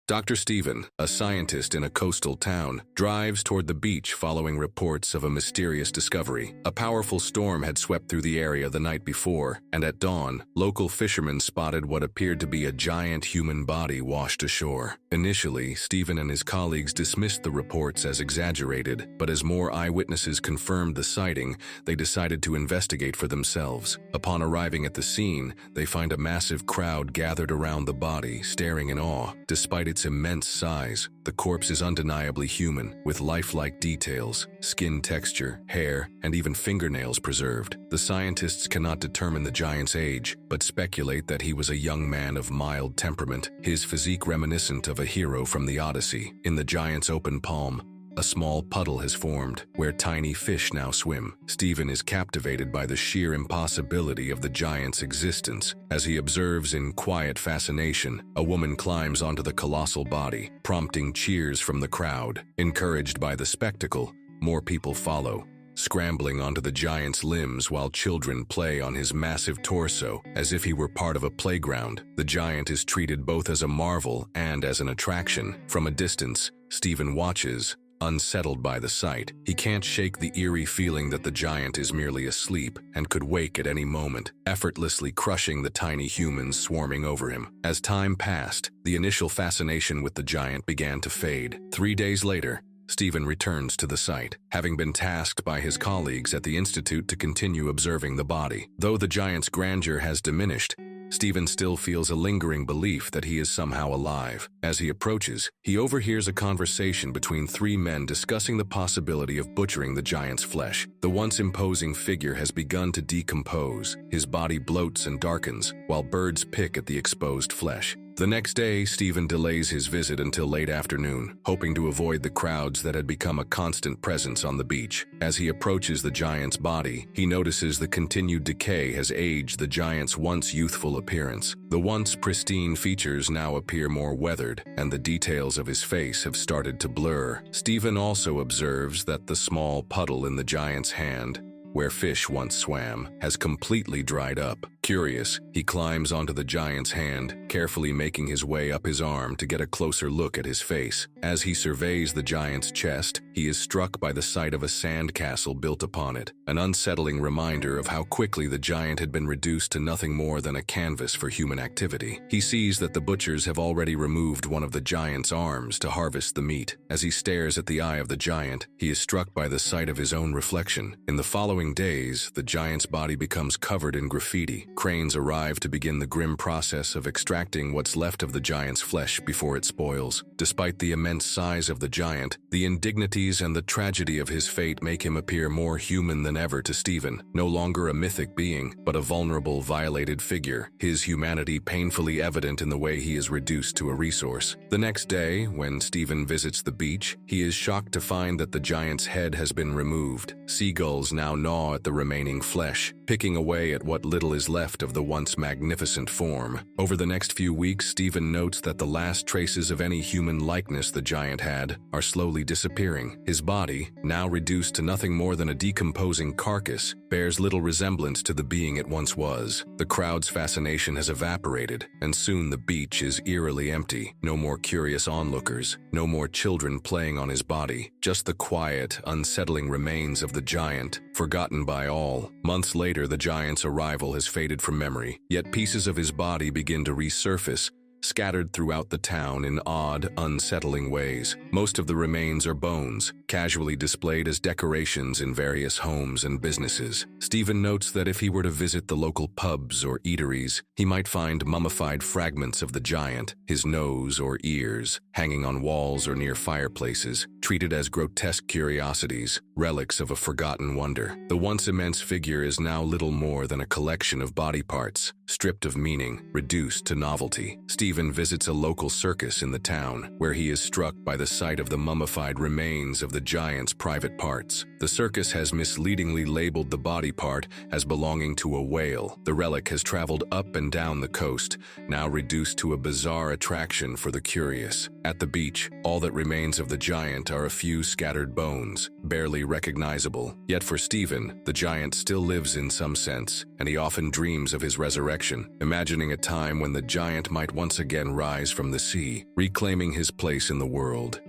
Dr. Stephen, a scientist in a coastal town, drives toward the beach following reports of a mysterious discovery. A powerful storm had swept through the area the night before, and at dawn, local fishermen spotted what appeared to be a giant human body washed ashore. Initially, Stephen and his colleagues dismissed the reports as exaggerated, but as more eyewitnesses confirmed the sighting, they decided to investigate for themselves. Upon arriving at the scene, they find a massive crowd gathered around the body, staring in awe. Despite its immense size, the corpse is undeniably human, with lifelike details, skin texture, hair, and even fingernails preserved. The scientists cannot determine the giant's age, but speculate that he was a young man of mild temperament, his physique reminiscent of a hero from the Odyssey. In the giant's open palm, a small puddle has formed, where tiny fish now swim. Stephen is captivated by the sheer impossibility of the giant's existence. As he observes in quiet fascination, a woman climbs onto the colossal body, prompting cheers from the crowd. Encouraged by the spectacle, more people follow, scrambling onto the giant's limbs while children play on his massive torso as if he were part of a playground. The giant is treated both as a marvel and as an attraction. From a distance, Stephen watches, unsettled by the sight. He can't shake the eerie feeling that the giant is merely asleep and could wake at any moment, effortlessly crushing the tiny humans swarming over him. As time passed, the initial fascination with the giant began to fade. 3 days later, Stephen returns to the site, having been tasked by his colleagues at the institute to continue observing the body. Though the giant's grandeur has diminished, Stephen still feels a lingering belief that he is somehow alive. As he approaches, he overhears a conversation between 3 men discussing the possibility of butchering the giant's flesh. The once imposing figure has begun to decompose. His body bloats and darkens, while birds pick at the exposed flesh. The next day, Stephen delays his visit until late afternoon, hoping to avoid the crowds that had become a constant presence on the beach. As he approaches the giant's body, he notices the continued decay has aged the giant's once youthful appearance. The once pristine features now appear more weathered, and the details of his face have started to blur. Stephen also observes that the small puddle in the giant's hand, where fish once swam, has completely dried up. Curious, he climbs onto the giant's hand, carefully making his way up his arm to get a closer look at his face. As he surveys the giant's chest, he is struck by the sight of a sand castle built upon it, an unsettling reminder of how quickly the giant had been reduced to nothing more than a canvas for human activity. He sees that the butchers have already removed one of the giant's arms to harvest the meat. As he stares at the eye of the giant, he is struck by the sight of his own reflection. In the following days, the giant's body becomes covered in graffiti. Cranes arrive to begin the grim process of extracting what's left of the giant's flesh before it spoils. Despite the immense size of the giant, the indignities and the tragedy of his fate make him appear more human than ever to Stephen. No longer a mythic being, but a vulnerable, violated figure, his humanity painfully evident in the way he is reduced to a resource. The next day, when Stephen visits the beach, he is shocked to find that the giant's head has been removed. Seagulls now gnaw at the remaining flesh, picking away at what little is left of the once magnificent form. Over the next few weeks, Stephen notes that the last traces of any human likeness the giant had are slowly disappearing. His body, now reduced to nothing more than a decomposing carcass, bears little resemblance to the being it once was. The crowd's fascination has evaporated, and soon the beach is eerily empty. No more curious onlookers, no more children playing on his body, just the quiet, unsettling remains of the giant, forgotten by all. Months later, the giant's arrival has faded from memory, yet pieces of his body begin to resurface, scattered throughout the town in odd, unsettling ways. Most of the remains are bones, casually displayed as decorations in various homes and businesses. Stephen notes that if he were to visit the local pubs or eateries, he might find mummified fragments of the giant, his nose or ears, hanging on walls or near fireplaces, treated as grotesque curiosities, relics of a forgotten wonder. The once immense figure is now little more than a collection of body parts, stripped of meaning, reduced to novelty. Stephen visits a local circus in the town, where he is struck by the sight of the mummified remains of the giant's private parts. The circus has misleadingly labeled the body part as belonging to a whale. The relic has traveled up and down the coast, now reduced to a bizarre attraction for the curious. At the beach, all that remains of the giant are a few scattered bones, barely recognizable. Yet for Stephen, the giant still lives in some sense, and he often dreams of his resurrection, imagining a time when the giant might once again rise from the sea, reclaiming his place in the world.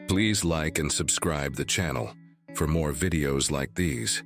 Please like and subscribe the channel for more videos like these.